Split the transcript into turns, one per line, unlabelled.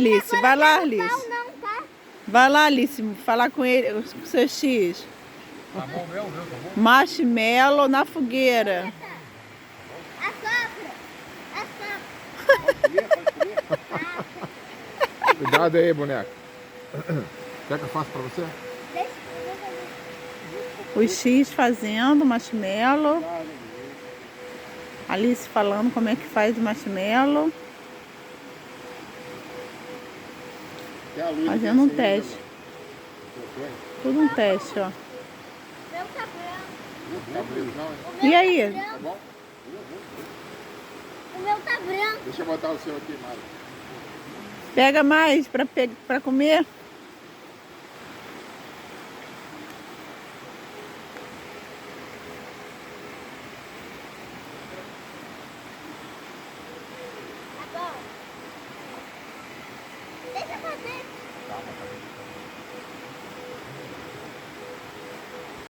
Alice, vai lá,
Pau
Alice.
não, tá?
Vai lá, Alice, falar com ele, com o seu X.
Tá bom, meu, tá bom?
Marshmallow na fogueira.
Assopra. Assopra.
Cuidado aí, boneca. Quer que eu faça pra você?
Deixa eu fazer.
O X fazendo marshmallow. Alice falando como é que faz o marshmallow. Fazendo um teste. Tudo um teste, ó.
Meu tá branco.
E aí?
Tá bom?
O meu tá branco.
Deixa eu botar o seu aqui, Mário.
Pega mais pra comer.
Tá bom. Deixa eu fazer.
Calma, tá bom.